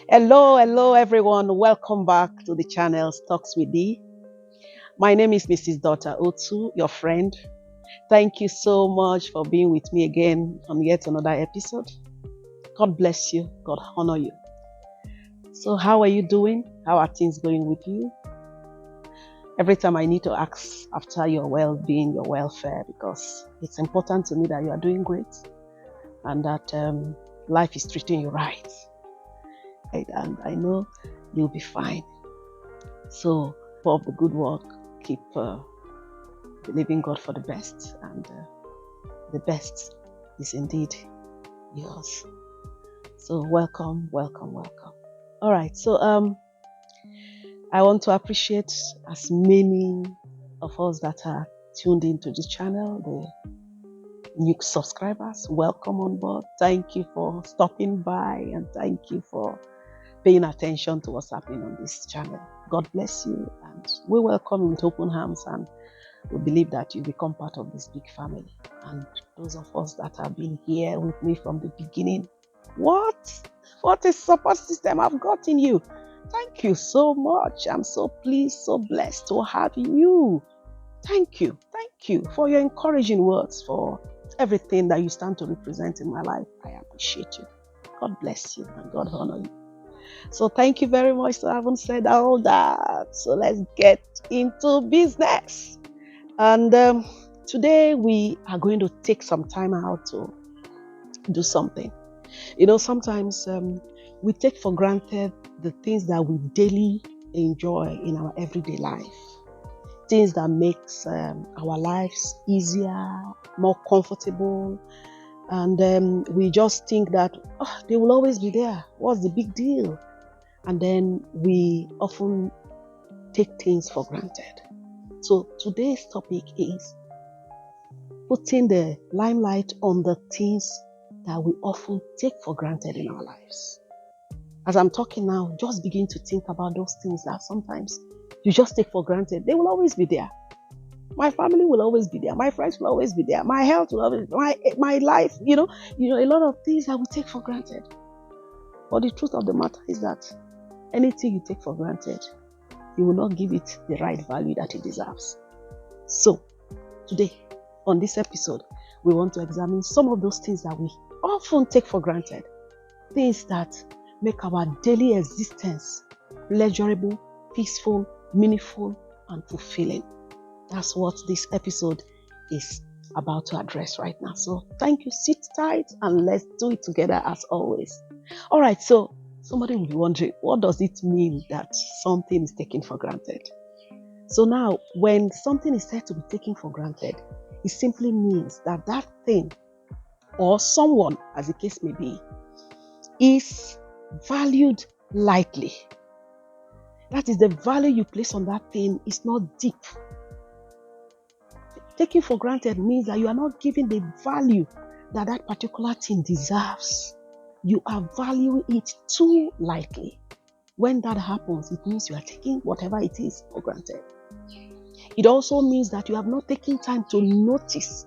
Hello everyone. Welcome back to the channel Talks with Dee. My name is Mrs. Dota Otu, your friend. Thank you so much for being with me again on yet another episode. God bless you. God honor you. So how are you doing? How are things going with you? Every time I need to ask after your well-being, your welfare, because it's important to me that you are doing great and that life is treating you right. And I know you'll be fine. So, for the good work, keep believing God for the best, and the best is indeed yours. So, welcome. All right. So, I want to appreciate as many of us that are tuned into this channel, the new subscribers. Welcome on board. Thank you for stopping by, and thank you for paying attention to what's happening on this channel. God bless you, and we welcome you with open arms, and we believe that you become part of this big family. And those of us that have been here with me from the beginning, what a support system I've got in you. Thank you so much. I'm so pleased, so blessed to have you. Thank you for your encouraging words, for everything that you stand to represent in my life. I appreciate you. God bless you and God honor you. So thank you very much. So I haven't said all that. So let's get into business. And today we are going to take some time out to do something. You know, sometimes we take for granted the things that we daily enjoy in our everyday life. Things that makes our lives easier, more comfortable. And we just think that they will always be there. What's the big deal? And then we often take things for granted. So today's topic is putting the limelight on the things that we often take for granted in our lives. As I'm talking now, just begin to think about those things that sometimes you just take for granted. They will always be there. My family will always be there. My friends will always be there. My health will always be my life, you know, a lot of things that we take for granted. But the truth of the matter is that anything you take for granted, you will not give it the right value that it deserves. So, today, on this episode, we want to examine some of those things that we often take for granted. Things that make our daily existence pleasurable, peaceful, meaningful, and fulfilling. That's what this episode is about to address right now. So, thank you. Sit tight and let's do it together as always. All right, so somebody will be wondering, what does it mean that something is taken for granted? So now, when something is said to be taken for granted, it simply means that that thing or someone, as the case may be, is valued lightly. That is, the value you place on that thing is not deep. Taking for granted means that you are not giving the value that that particular thing deserves. You are valuing it too lightly. When that happens, it means you are taking whatever it is for granted. It also means that you have not taken time to notice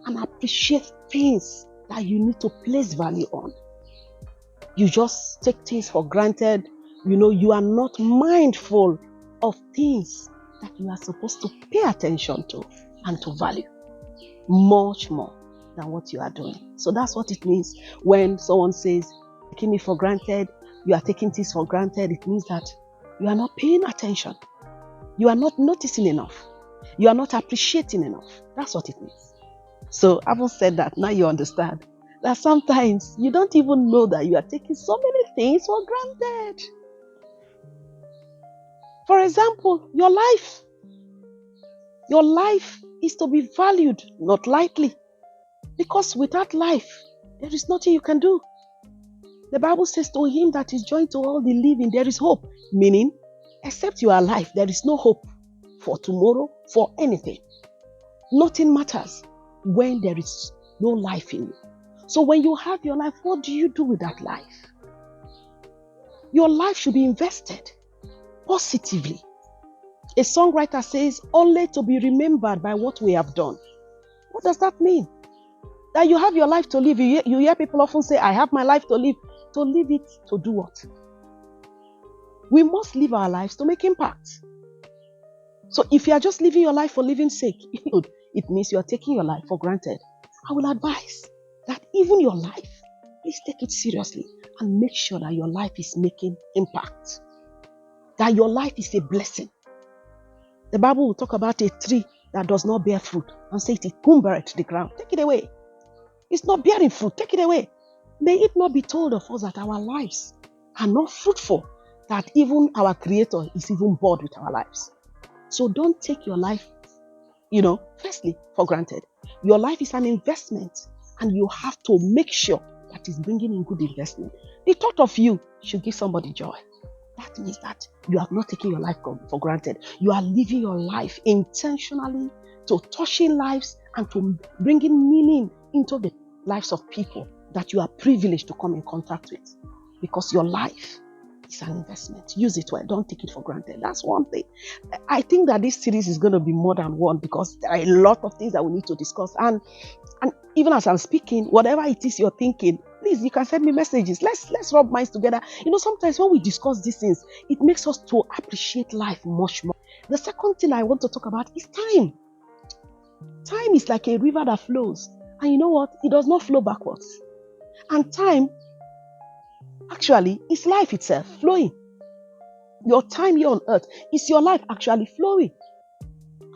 and appreciate things that you need to place value on. You just take things for granted. You know, you are not mindful of things that you are supposed to pay attention to and to value much more than what you are doing. So that's what it means when someone says, taking me for granted, you are taking things for granted. It means that you are not paying attention. You are not noticing enough. You are not appreciating enough. That's what it means. So having said that, now you understand that sometimes you don't even know that you are taking so many things for granted. For example, your life. Your life is to be valued, not lightly. Because without life, there is nothing you can do. The Bible says, to him that is joined to all the living, there is hope. Meaning, except you are alive, there is no hope for tomorrow, for anything. Nothing matters when there is no life in you. So when you have your life, what do you do with that life? Your life should be invested positively. A songwriter says, only to be remembered by what we have done. What does that mean? That you have your life to live. You hear people often say, I have my life to live. To live it, to do what? We must live our lives to make impact. So if you are just living your life for living sake, it means you are taking your life for granted. I will advise that even your life, please take it seriously and make sure that your life is making impact. That your life is a blessing. The Bible will talk about a tree that does not bear fruit and say it cumbereth the ground. Take it away. It's not bearing fruit. Take it away. May it not be told of us that our lives are not fruitful, that even our Creator is even bored with our lives. So don't take your life, firstly, for granted. Your life is an investment and you have to make sure that it's bringing in good investment. The thought of you should give somebody joy. That means that you have not taken your life for granted. You are living your life intentionally to touching lives and to bringing meaning into the lives of people that you are privileged to come in contact with. Because your life is an investment. Use it well. Don't take it for granted. That's one thing. I think that this series is going to be more than one because there are a lot of things that we need to discuss. And even as I'm speaking, whatever it is you're thinking, please, you can send me messages. Let's rub minds together. Sometimes when we discuss these things, it makes us to appreciate life much more. The second thing I want to talk about is time. Time is like a river that flows. And you know what? It does not flow backwards. And time, actually, is life itself flowing. Your time here on earth is your life actually flowing.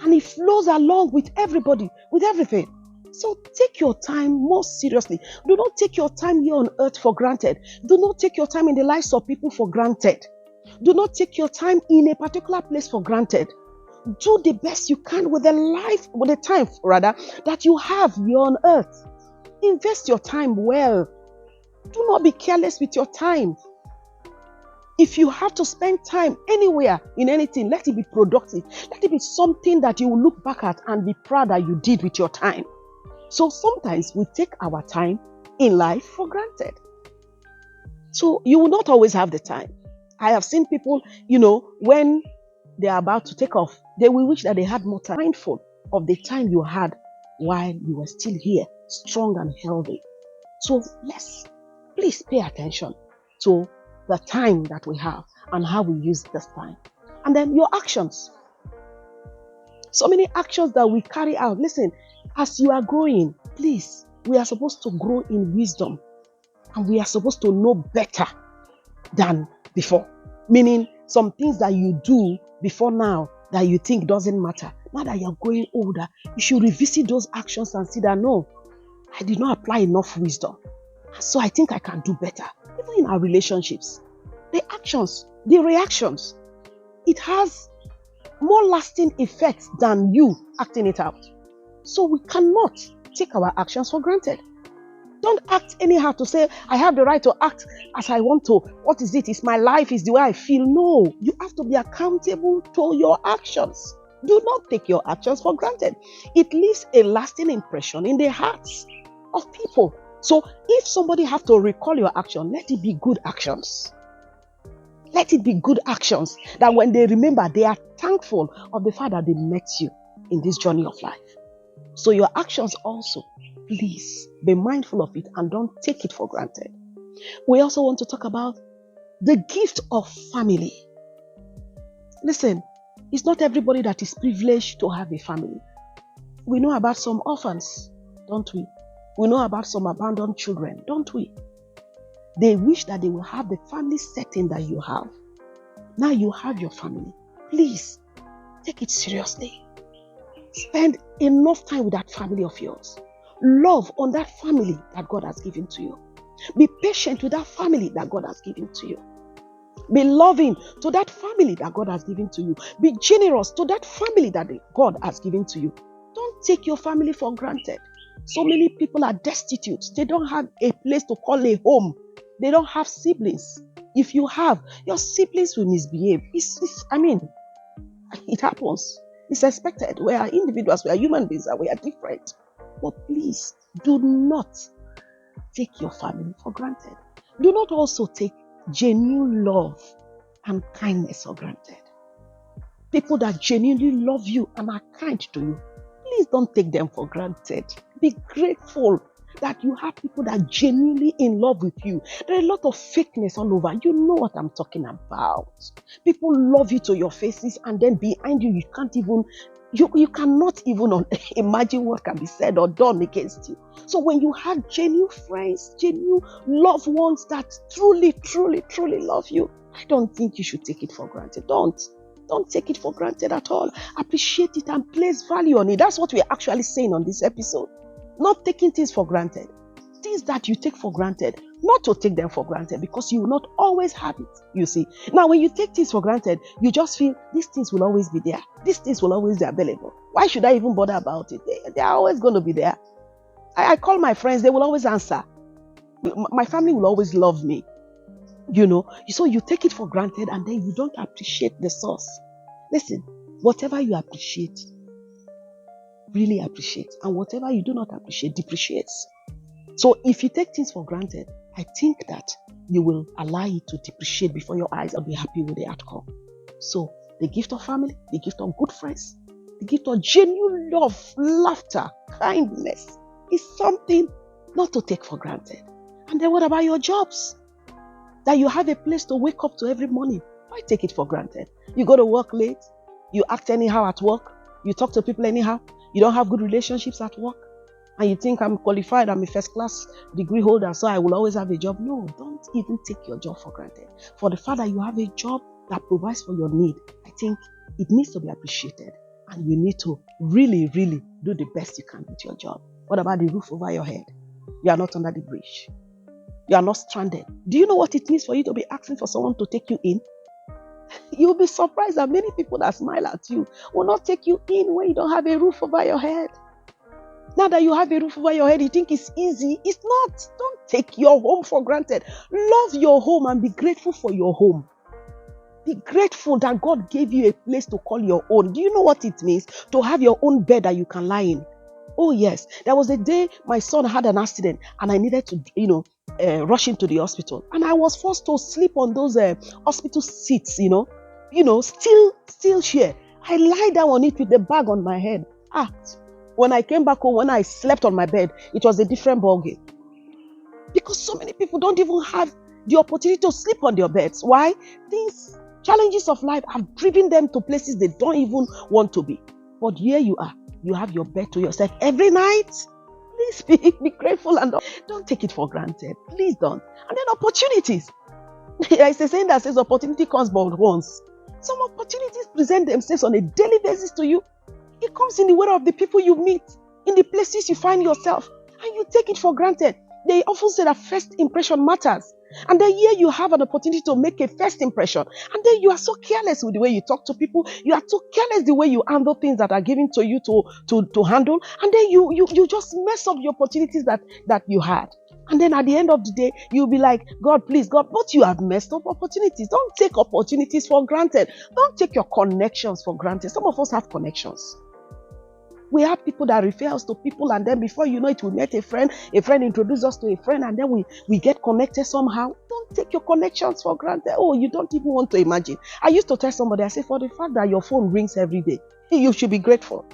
And it flows along with everybody, with everything. So take your time more seriously. Do not take your time here on earth for granted. Do not take your time in the lives of people for granted. Do not take your time in a particular place for granted. Do the best you can with the time that you have here on earth. Invest your time well. Do not be careless with your time. If you have to spend time anywhere in anything, let it be productive. Let it be something that you will look back at and be proud that you did with your time. So sometimes we take our time in life for granted. So you will not always have the time. I have seen people, when they are about to take off, they will wish that they had more time. Mindful of the time you had while you were still here, strong and healthy. So please pay attention to the time that we have and how we use this time. And then your actions. So many actions that we carry out. Listen, as you are growing, please, we are supposed to grow in wisdom. And we are supposed to know better than before. Meaning, some things that you do before now that you think doesn't matter. Now that you're growing older, you should revisit those actions and see that, no, I did not apply enough wisdom. So I think I can do better. Even in our relationships, the actions, the reactions, it has more lasting effects than you acting it out. So we cannot take our actions for granted. Don't act anyhow to say, I have the right to act as I want to. What is it? It's my life, it's the way I feel. No, you have to be accountable to your actions. Do not take your actions for granted. It leaves a lasting impression in the hearts of people. So if somebody have to recall your action, let it be good actions. Let it be good actions that when they remember, they are thankful of the fact that they met you in this journey of life. So your actions also, please be mindful of it and don't take it for granted. We also want to talk about the gift of family. Listen, it's not everybody that is privileged to have a family. We know about some orphans, don't we? We know about some abandoned children, don't we? They wish that they will have the family setting that you have. Now you have your family. Please, take it seriously. Spend enough time with that family of yours. Love on that family that God has given to you. Be patient with that family that God has given to you. Be loving to that family that God has given to you. Be generous to that family that God has given to you. Don't take your family for granted. So many people are destitute. They don't have a place to call a home. They don't have siblings. If you have, your siblings will misbehave. It happens. It's expected. We are individuals. We are human beings. And we are different. But please, do not take your family for granted. Do not also take genuine love and kindness for granted. People that genuinely love you and are kind to you, please don't take them for granted. Be grateful that you have people that are genuinely in love with you. There are a lot of fakeness all over. You know what I'm talking about. People love you to your faces, and then behind you, you cannot even imagine what can be said or done against you. So when you have genuine friends, genuine loved ones that truly, truly, truly love you, I don't think you should take it for granted. Don't take it for granted at all. Appreciate it and place value on it. That's what we're actually saying on this episode. Not taking things for granted. Things that you take for granted, not to take them for granted, because you will not always have it, you see. Now, when you take things for granted, you just feel these things will always be there. These things will always be available. Why should I even bother about it? They are always going to be there. I call my friends, they will always answer. My family will always love me. So you take it for granted and then you don't appreciate the source. Listen, whatever you appreciate, really appreciate. And whatever you do not appreciate, depreciates. So if you take things for granted, I think that you will allow it to depreciate before your eyes and be happy with the outcome. So the gift of family, the gift of good friends, the gift of genuine love, laughter, kindness is something not to take for granted. And then what about your jobs? That you have a place to wake up to every morning. Why take it for granted? You go to work late, you act anyhow at work, you talk to people anyhow, you don't have good relationships at work, and you think I'm qualified, I'm a first class degree holder, so I will always have a job. No, don't even take your job for granted. For the fact that you have a job that provides for your need, I think it needs to be appreciated, and you need to really, really do the best you can with your job. What about the roof over your head? You are not under the bridge. You are not stranded. Do you know what it means for you to be asking for someone to take you in? You'll be surprised that many people that smile at you will not take you in when you don't have a roof over your head. Now that you have a roof over your head, you think it's easy. It's not. Don't take your home for granted. Love your home and be grateful for your home. Be grateful that God gave you a place to call your own. Do you know what it means to have your own bed that you can lie in? Oh yes, there was a day my son had an accident and I needed to, rush into the hospital, and I was forced to sleep on those hospital seats, still chair. I lie down on it with the bag on my head. When I came back home, when I slept on my bed, it was a different ballgame. Because so many people don't even have the opportunity to sleep on their beds. Why? These challenges of life have driven them to places they don't even want to be. But here you are. You have your bed to yourself every night. Please be grateful and don't take it for granted. Please don't. And then opportunities. It's a saying that says opportunity comes but once. Some opportunities present themselves on a daily basis to you. It comes in the way of the people you meet, in the places you find yourself, and you take it for granted. They often say that first impression matters. And then here you have an opportunity to make a first impression. And then you are so careless with the way you talk to people. You are so careless the way you handle things that are given to you to handle. And then you just mess up the opportunities that you had. And then at the end of the day, you'll be like, God, please, God, but you have messed up opportunities. Don't take opportunities for granted. Don't take your connections for granted. Some of us have connections. We have people that refer us to people, and then before you know it, we met a friend introduced us to a friend, and then we get connected somehow. Don't take your connections for granted. Oh, you don't even want to imagine. I used to tell somebody, I say, for the fact that your phone rings every day, you should be grateful.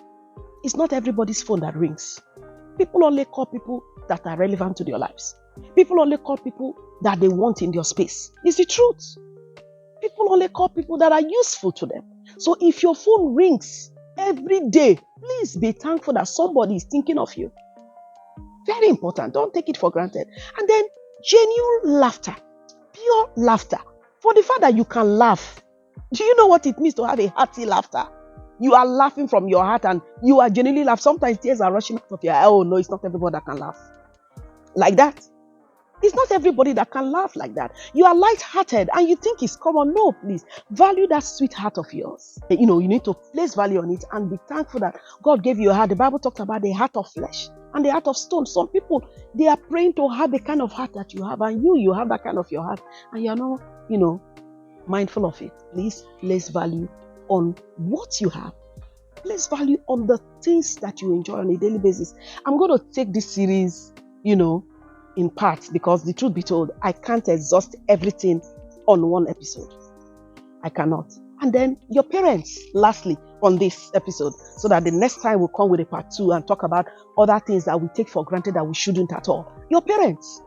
It's not everybody's phone that rings. People only call people that are relevant to their lives. People only call people that they want in their space. It's the truth. People only call people that are useful to them. So if your phone rings every day, please be thankful that somebody is thinking of you. Very important. Don't take it for granted. And then genuine laughter, pure laughter. For the fact that you can laugh. Do you know what it means to have a hearty laughter? You are laughing from your heart and you are genuinely laughing. Sometimes tears are rushing out of your eye. Oh no, it's not everybody that can laugh like that. It's not everybody that can laugh like that. You are light-hearted and you think it's common. No, please. Value that sweet heart of yours. You need to place value on it and be thankful that God gave you a heart. The Bible talks about the heart of flesh and the heart of stone. Some people, they are praying to have the kind of heart that you have, and you have that kind of your heart, and you are not, mindful of it. Please place value on what you have. Place value on the things that you enjoy on a daily basis. I'm going to take this series, in parts, because the truth be told, I can't exhaust everything on one episode. I cannot. And then your parents, lastly, on this episode so that the next time we'll come with a part 2 and talk about other things that we take for granted that we shouldn't at all. Your parents.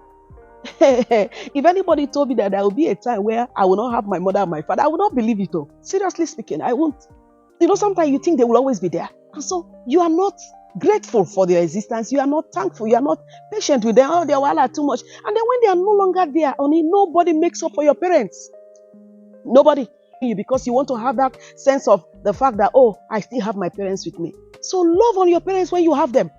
If anybody told me that there will be a time where I will not have my mother and my father, I will not believe it though. Seriously speaking, I won't. Sometimes you think they will always be there. And so you are not grateful for their existence. You are not thankful. You are not patient with them. Oh, they are too much. And then when they are no longer there, only nobody makes up for your parents. Nobody. Because you want to have that sense of the fact that, oh, I still have my parents with me. So love on your parents when you have them.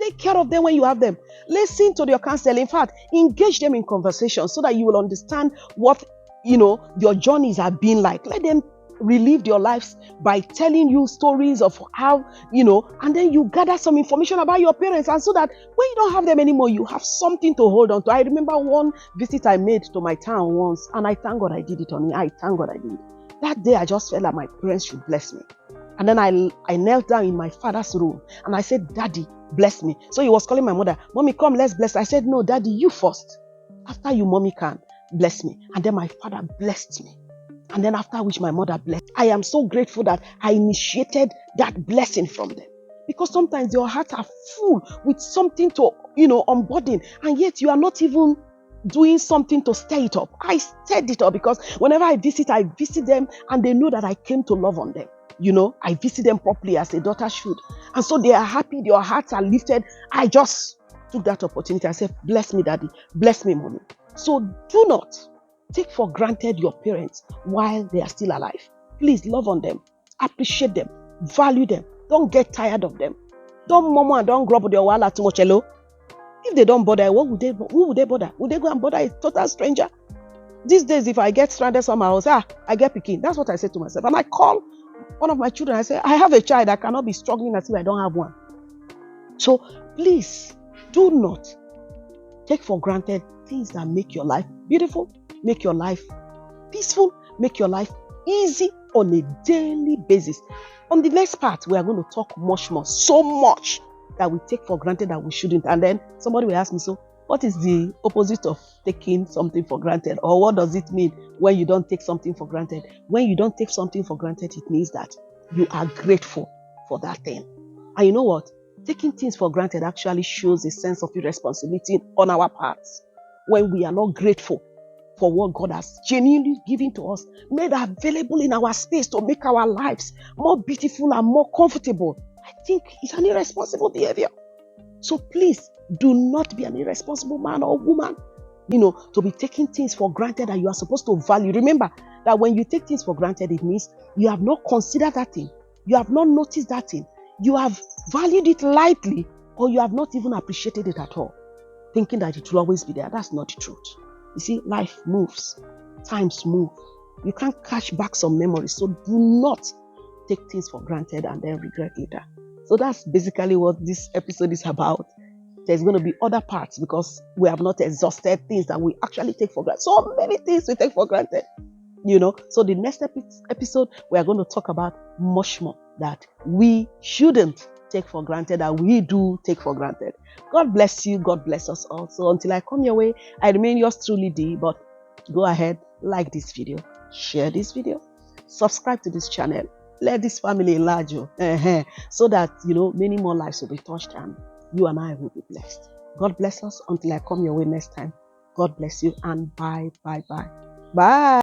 Take care of them when you have them. Listen to their counsel. In fact, engage them in conversation so that you will understand what, your journeys have been like. Let them relive your lives by telling you stories of how, and then you gather some information about your parents. And so that when you don't have them anymore, you have something to hold on to. I remember one visit I made to my town once, and I thank God I did it on me. I thank God I did it. That day, I just felt like my parents should bless me. And then I knelt down in my father's room and I said, Daddy, bless me. So he was calling my mother, Mommy, come, let's bless. I said, no, Daddy, you first. After you, Mommy can bless me. And then my father blessed me. And then after which my mother blessed. I am so grateful that I initiated that blessing from them. Because sometimes your hearts are full with something to, unburden. And yet you are not even doing something to stir it up. I stirred it up because whenever I visit them and they know that I came to love on them. I visit them properly as a daughter should. And so they are happy, their hearts are lifted. I just took that opportunity. I said, bless me, Daddy. Bless me, Mommy. So do not take for granted your parents while they are still alive. Please love on them. Appreciate them. Value them. Don't get tired of them. Don't murmur and don't grumble their wala too much. Hello? If they don't bother, who would they bother? Would they go and bother a total stranger? These days, if I get stranded somewhere, I'll say, I get picking. That's what I say to myself. And I call one of my children, I say, I have a child. I cannot be struggling as if I don't have one. So please do not take for granted things that make your life beautiful, make your life peaceful, make your life easy on a daily basis. On the next part, we are going to talk much more, so much that we take for granted that we shouldn't. And then somebody will ask me, so what is the opposite of taking something for granted? Or what does it mean when you don't take something for granted? When you don't take something for granted, it means that you are grateful for that thing. And you know what? Taking things for granted actually shows a sense of irresponsibility on our parts. When we are not grateful for what God has genuinely given to us, made available in our space to make our lives more beautiful and more comfortable, I think it's an irresponsible behavior. So please, do not be an irresponsible man or woman, to be taking things for granted that you are supposed to value. Remember that when you take things for granted, it means you have not considered that thing. You have not noticed that thing. You have valued it lightly, or you have not even appreciated it at all, thinking that it will always be there. That's not the truth. You see, life moves. Times move. You can't catch back some memories. So do not take things for granted and then regret later. So that's basically what this episode is about. There's going to be other parts because we have not exhausted things that we actually take for granted. So many things we take for granted, So the next episode, we are going to talk about much more that we shouldn't take for granted, that we do take for granted. God bless you. God bless us all. So until I come your way, I remain yours truly, D. But go ahead, like this video, share this video, subscribe to this channel. Let this family enlarge you, so that, many more lives will be touched and you and I will be blessed. God bless us until I come your way next time. God bless you and bye. Bye.